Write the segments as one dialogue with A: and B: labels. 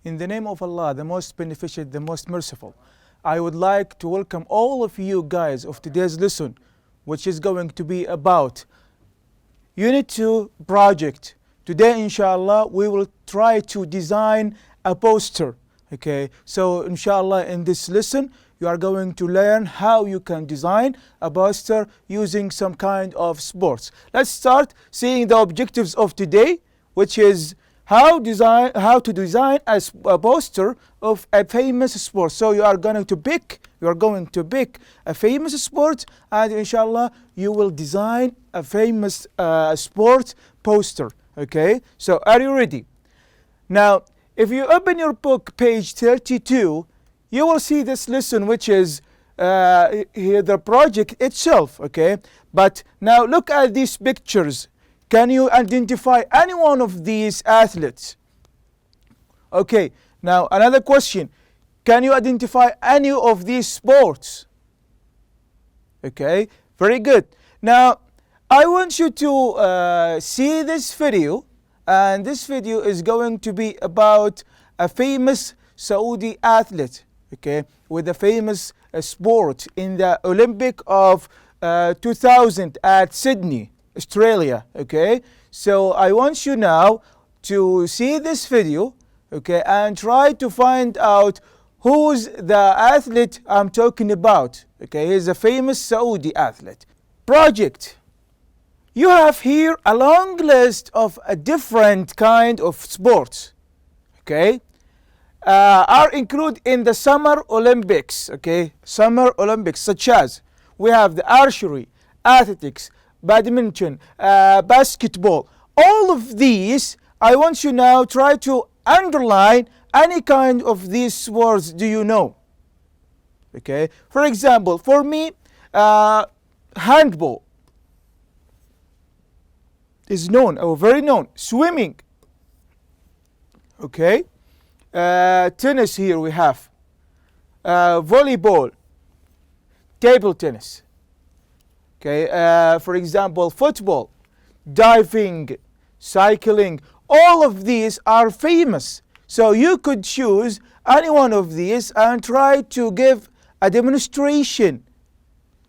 A: In the name of Allah, the most beneficent, the most merciful, I would like to welcome all of you guys of today's lesson, which is going to be about Unit 2 project. Today, inshallah, we will try to design a poster. Okay, so inshallah, in this lesson, you are going to learn how you can design a poster using some kind of sports. Let's start seeing the objectives of today, which is how to design a poster of a famous sport. So you are going to pick a famous sport, and inshallah you will design a famous sport poster. Okay, so are you ready? Now, if you open your book, page 32, you will see this lesson, which is here the project itself. Okay, but now look at these pictures. Can you identify any one of these athletes? Okay, now another question. Can you identify any of these sports? Okay, very good. Now, I want you to see this video, and this video is going to be about a famous Saudi athlete, okay, with a famous sport in the Olympic of 2000 at Sydney, Australia. Okay, so I want you now to see this video, okay, and try to find out who's the athlete I'm talking about. Okay, he's a famous Saudi athlete. Project. You have here a long list of a different kind of sports. Okay, are included in the Summer Olympics. Okay, Summer Olympics, such as we have the archery, athletics, badminton, basketball. All of these, I want you now try to underline any kind of these sports do you know. Okay, for example, for me, handball is known, or very known. Swimming. Okay, tennis here we have, volleyball, table tennis. Okay, for example, football, diving, cycling, all of these are famous. So you could choose any one of these and try to give a demonstration.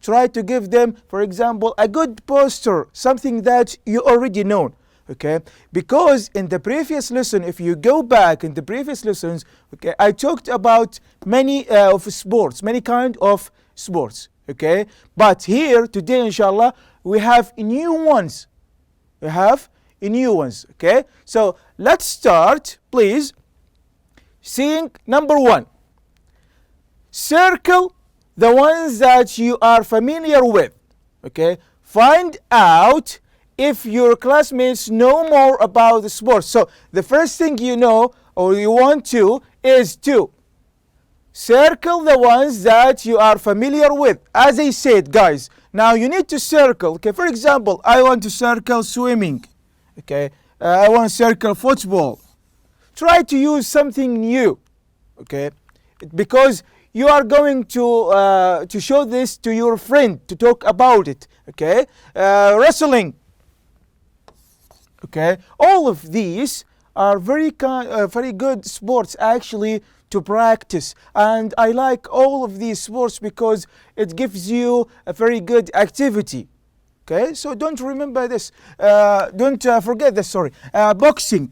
A: Try to give them, for example, a good poster, something that you already know. Okay, because in the previous lesson, if you go back in the previous lessons, okay, I talked about many of sports, many kind of sports. Okay, but here today, inshallah, we have new ones. Okay, so let's start, please. Seeing number one. Circle the ones that you are familiar with. Okay, find out if your classmates know more about the sport. So the first thing you know or you want to is to circle the ones that you are familiar with. As I said, guys, now you need to circle. Okay, for example, I want to circle swimming. Okay, I want to circle football. Try to use something new. Okay, because you are going to show this to your friend to talk about it. Okay, wrestling. Okay, all of these are very good sports actually to practice, and I like all of these sports because it gives you a very good activity. Okay, so don't remember this. Don't forget this. Sorry, boxing.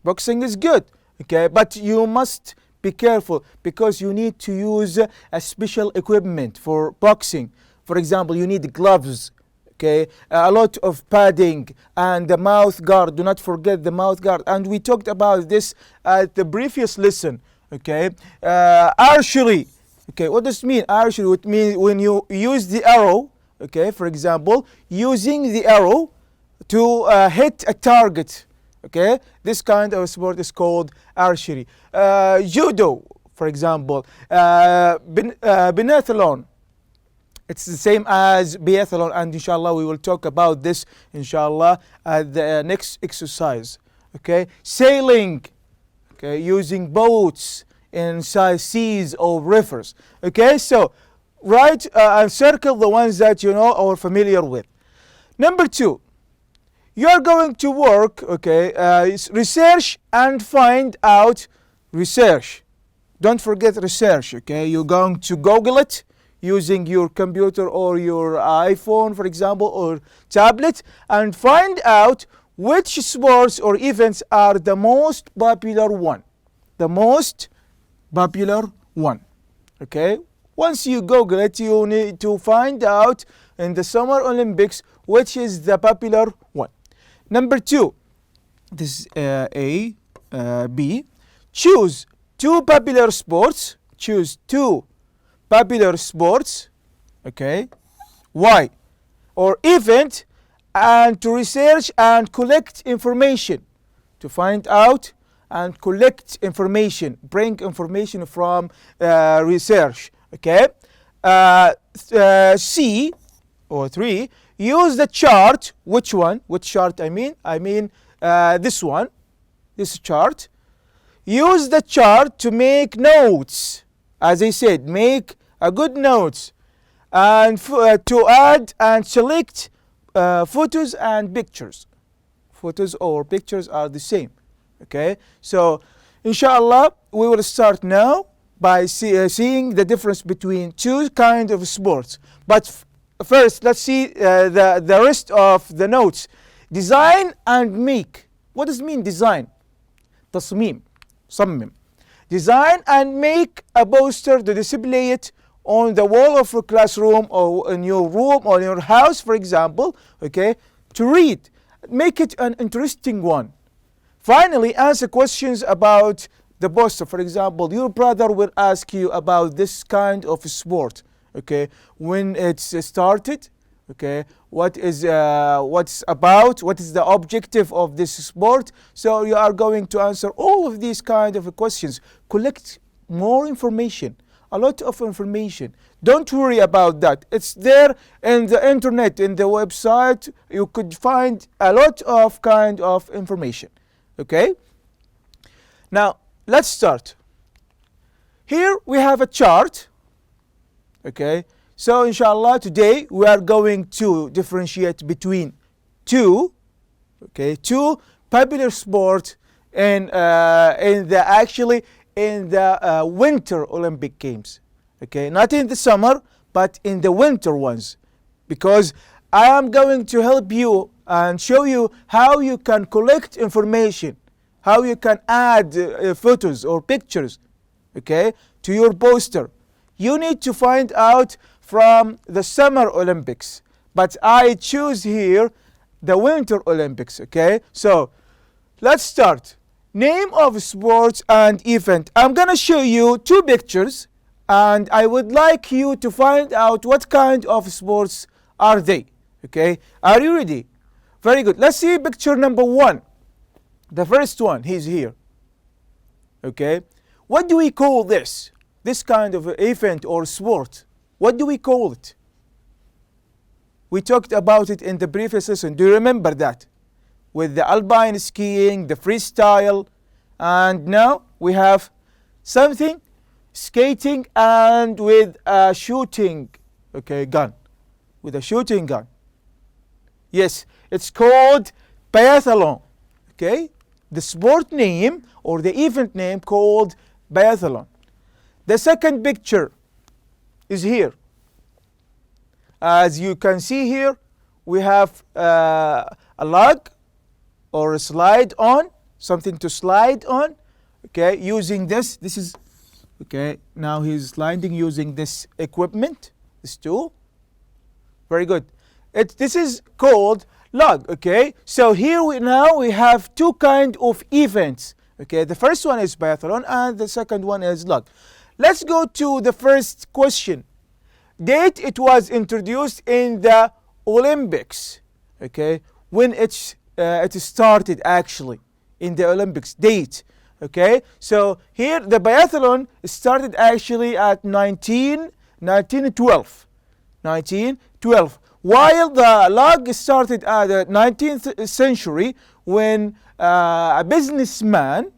A: Boxing is good. Okay, but you must be careful because you need to use a special equipment for boxing. For example, you need gloves. Okay, a lot of padding and the mouth guard. Do not forget the mouth guard. And we talked about this at the previous lesson. Okay, archery. Okay, what does it mean? Archery, it means when you use the arrow. Okay, for example, using the arrow to hit a target. Okay, this kind of sport is called archery. Judo, for example, biathlon. It's the same as biathlon, and inshallah we will talk about this inshallah at the next exercise. Okay, sailing. Okay, using boats in seas or rivers. Okay, so write and circle the ones that you know or familiar with. Number two, you're going to work, okay, research and find out research. Don't forget research, okay? You're going to Google it using your computer or your iPhone, for example, or tablet, and find out which sports or events are the most popular one. The most popular one, okay? Once you Google it, you need to find out in the Summer Olympics which is the popular one. Number 2, this is B. Choose 2 popular sports. Choose 2 popular sports, okay? Why? Or event, and to research and collect information. To find out and collect information. Bring information from research, okay? C, or 3, use the chart. Which one? Which chart I mean? I mean this one, this chart. Use the chart to make notes. As I said, make a good notes, and to add and select photos and pictures. Photos or pictures are the same, okay? So inshallah we will start now by seeing the difference between 2 kinds of sports. But first let's see the rest of the notes. Design and make. What does it mean, design? تصميم, صمم. Design and make a poster to display it on the wall of a classroom or in your room or in your house, for example, okay, to read. Make it an interesting one. Finally, answer questions about the poster. For example, your brother will ask you about this kind of sport, okay, when it's started, okay, what is what's about, what is the objective of this sport. So you are going to answer all of these kind of questions. Collect more information, a lot of information. Don't worry about that. It's there in the internet, in the website. You could find a lot of kind of information, okay? Now let's start. Here we have a chart, okay? So inshallah today we are going to differentiate between 2 popular sports in the Winter Olympic Games, okay? Not in the summer, but in the winter ones, because I am going to help you and show you how you can collect information, how you can add photos or pictures, okay, to your poster. You need to find out from the Summer Olympics, but I choose here the Winter Olympics, okay? So let's start. Name of sports and event. I'm gonna show you 2 pictures, and I would like you to find out what kind of sports are they, okay? Are you ready? Very good. Let's see picture number 1. The first one, he's here, okay? What do we call this? This kind of event or sport? What do we call it? We talked about it in the previous lesson. Do you remember that? With the alpine skiing, the freestyle, and now we have something skating and with a shooting, okay, gun. With a shooting gun. Yes, it's called biathlon, okay? The sport name or the event name called biathlon. The second picture is here. As you can see here, we have a log or a slide on, something to slide on, okay, using this. This is, okay, now he's sliding using this equipment, this tool. Very good. This is called log, okay? So here we have 2 kind of events, okay? The first one is biathlon and the second one is log. Let's go to the first question. Date it was introduced in the Olympics, okay? When it started actually in the Olympics, date, okay? So here the biathlon started actually at 1912, while the log started at the 19th century when a businessman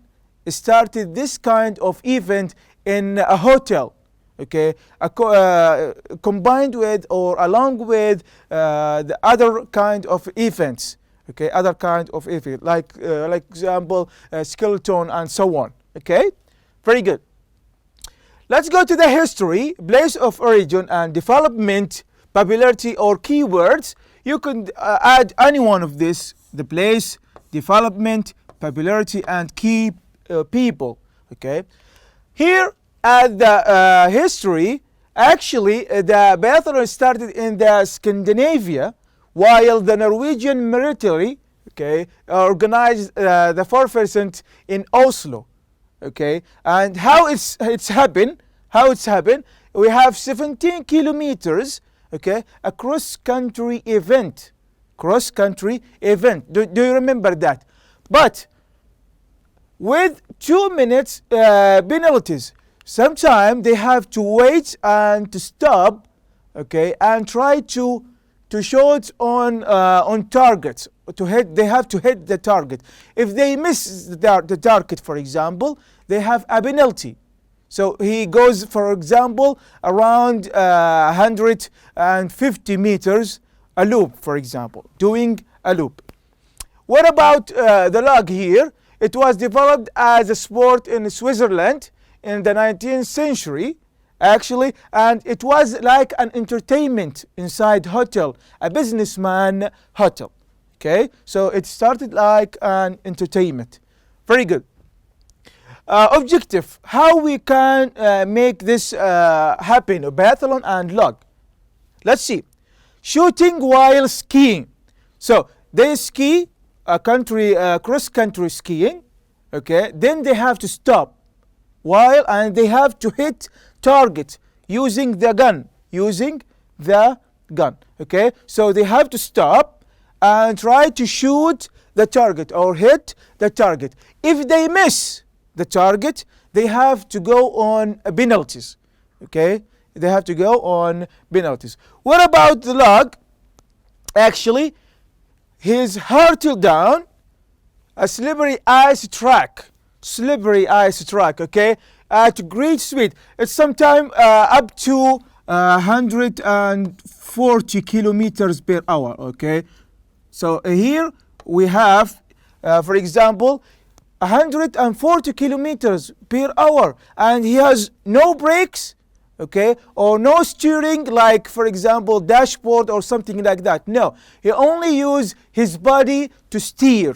A: started this kind of event in a hotel, okay, combined with or along with the other kind of events, Okay, other kind of event, like example, skeleton and so on. Okay, very good. Let's go to the history, place of origin and development, popularity or keywords. You can add any one of this: the place, development, popularity, and key people. Okay, here at the history, actually the biathlon started in the Scandinavia, while the Norwegian military, okay, organized the 4% in Oslo. Okay, and how it's happened? We have 17 kilometers. Okay, a cross-country event. Do you remember that? But with 2 minutes penalties. Sometimes they have to wait and to stop, okay, and try to shoot on targets. They have to hit the target. If they miss the target, for example, they have a penalty. So he goes, for example, around 150 meters, a loop, for example, doing a loop. What about the log here? It was developed as a sport in Switzerland in the 19th century, actually, and it was like an entertainment inside hotel, a businessman hotel. Okay, so it started like an entertainment. Very good. Objective: how we can make this happen, a biathlon and log. Let's see. Shooting while skiing. So they ski cross-country skiing. Okay, then they have to stop and they have to hit target using the gun. Okay, so they have to stop and try to shoot the target or hit the target. If they miss the target, they have to go on penalties. Okay, they have to go on penalties. What about the log? Actually, his hurdle down a slippery ice track. Okay, at great speed. It's sometimes up to 140 kilometers per hour. Okay, so here we have, for example, 140 kilometers per hour, and he has no brakes, okay, or no steering, like for example dashboard or something like that. No, he only uses his body to steer.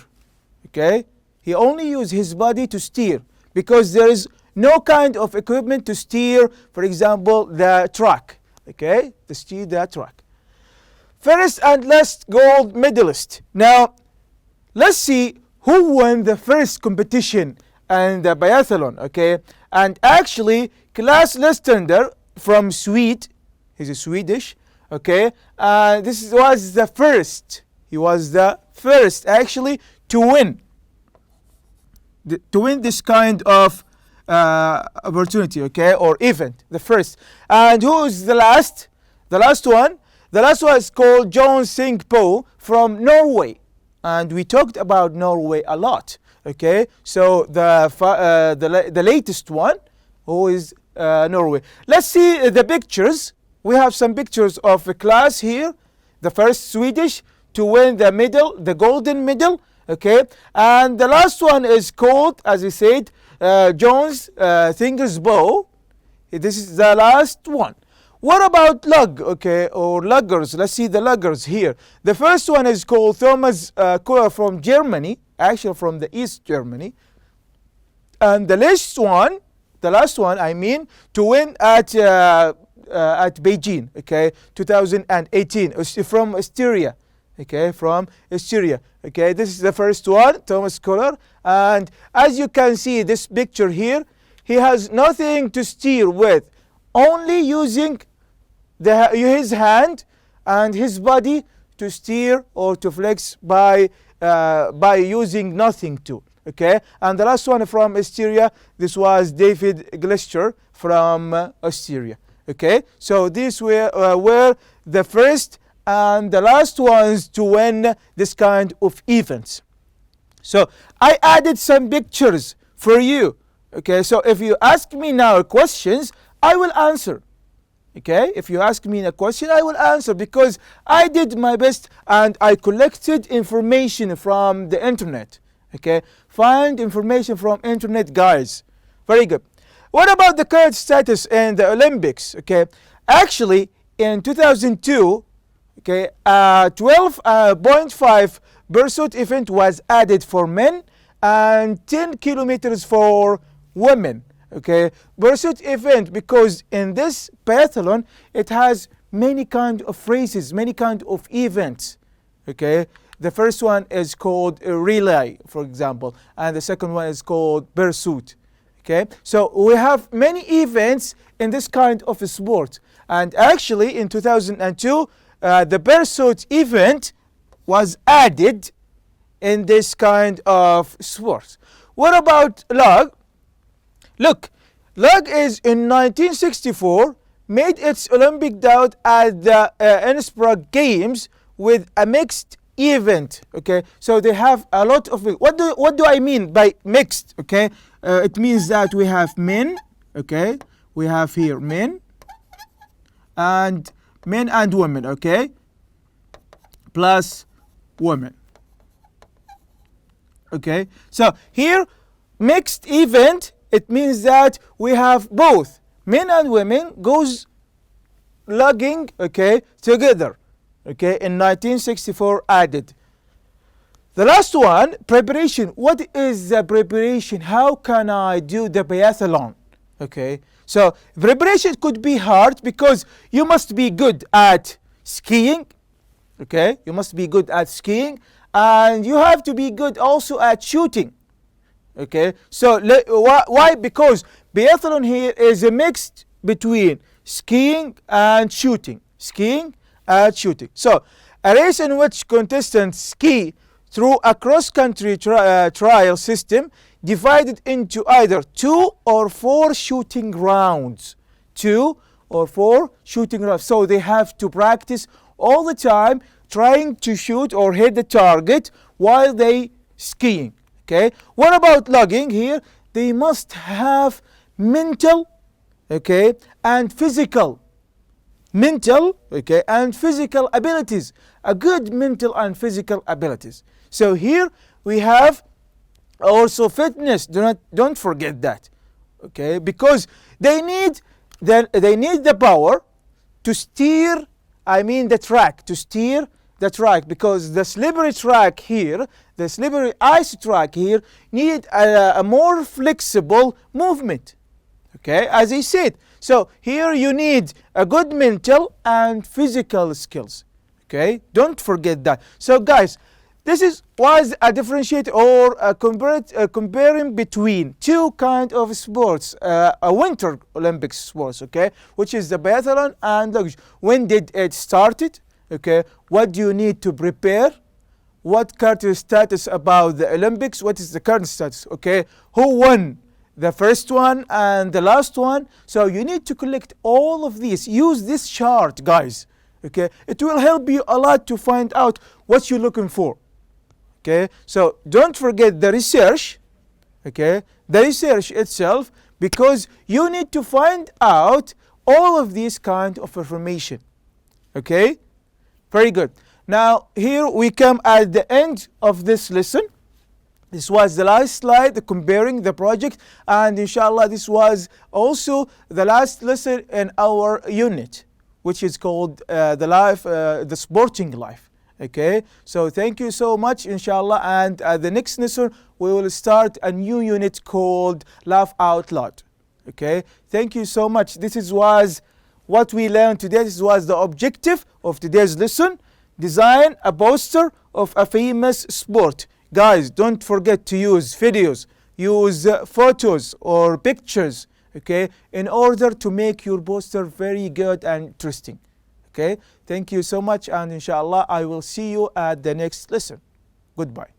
A: Okay, he only uses his body to steer because there is no kind of equipment to steer, for example, the truck. Okay, to steer the truck. First and last gold medalist. Now, let's see who won the first competition and the biathlon. Okay, and actually, Claes Lestander from Sweden. He's a Swedish. Okay, this was the first. He was the first actually to win this kind of opportunity, okay, or event, the first. And who is the last? The last one is called John Singpo from Norway, and we talked about Norway a lot. Okay, so the latest one, who is Norway. Let's see the pictures. We have some pictures of a class here. The first Swedish to win the medal, the golden medal. Okay, and the last one is called, as I said, Jones Thinker's Bow. This is the last one. What about lug, okay, or luggers? Let's see the luggers here. The first one is called Thomas Kuller from Germany, actually from the East Germany. And the last one, I mean, to win at Beijing, okay, 2018, from Austria. Okay, from Archery. Okay, this is the first one, Thomas Kuller. And as you can see, this picture here, he has nothing to steer with, only using his hand and his body to steer or to flex by using nothing to. Okay, and the last one from Austria, this was David Glister from Austria. Okay, so these were the first and the last ones to win this kind of events. So I added some pictures for you. Okay, so if you ask me now questions, I will answer. Okay, if you ask me a question, I will answer because I did my best and I collected information from the internet. Okay, find information from internet, guys. Very good. What about the current status in the Olympics? Okay, actually in 2002, okay, 12.5 pursuit event was added for men and 10 kilometers for women. Okay, pursuit event, because in this biathlon it has many kind of races, many kind of events. Okay, the first one is called a relay, for example, and the second one is called pursuit. Okay, so we have many events in this kind of a sport, and actually in 2002 the pursuit event was added in this kind of sport. What about log? Look, log is in 1964 made its Olympic debut at the Innsbruck Games with a mixed event. Okay, so they have a lot of what do I mean by mixed? Okay, it means that we have men. Okay, we have here men and women. Okay, plus women. Okay, so here mixed event, it means that we have both men and women goes logging, okay, together. Okay, in 1964 added. The last one, preparation. What is the preparation? How can I do the biathlon? Okay, so preparation could be hard because you must be good at skiing. Okay, you must be good at skiing, and you have to be good also at shooting. Okay, so why? Because biathlon here is a mix between skiing and shooting. Skiing and shooting. So a race in which contestants ski through a cross-country trial system divided into either 2 or 4 shooting rounds. 2 or 4 shooting rounds. So they have to practice all the time trying to shoot or hit the target while they skiing. Okay, what about logging here? They must have mental, okay, and physical. Mental, okay, and physical abilities. A good mental and physical abilities. So here we have also fitness. Don't forget that. Okay, because they need the power to steer. I mean the track, to steer the track, because the slippery track here, the slippery ice track here, need a more flexible movement. Okay, as I said. So here you need a good mental and physical skills. Okay, don't forget that. So guys, this was a differentiate or a comparing between two kind of sports, a winter Olympic sports, okay, which is the biathlon and luge. When did it started? Okay, what do you need to prepare? What current status about the Olympics? What is the current status? Okay, who won the first one and the last one? So you need to collect all of these. Use this chart, guys. Okay, it will help you a lot to find out what you're looking for. Okay, so don't forget the research. Okay, the research itself, because you need to find out all of these kind of information. Okay, very good. Now here we come at the end of this lesson. This was the last slide comparing the project, and inshallah this was also the last lesson in our unit, which is called the sporting life. Okay, so thank you so much, inshallah, and the next lesson we will start a new unit called Laugh Out Loud. Okay, thank you so much. This was what we learned today. This was the objective of today's lesson. Design a poster of a famous sport. Guys, don't forget to use videos, use photos or pictures, okay, in order to make your poster very good and interesting. Okay, thank you so much, and inshallah I will see you at the next lesson. Goodbye.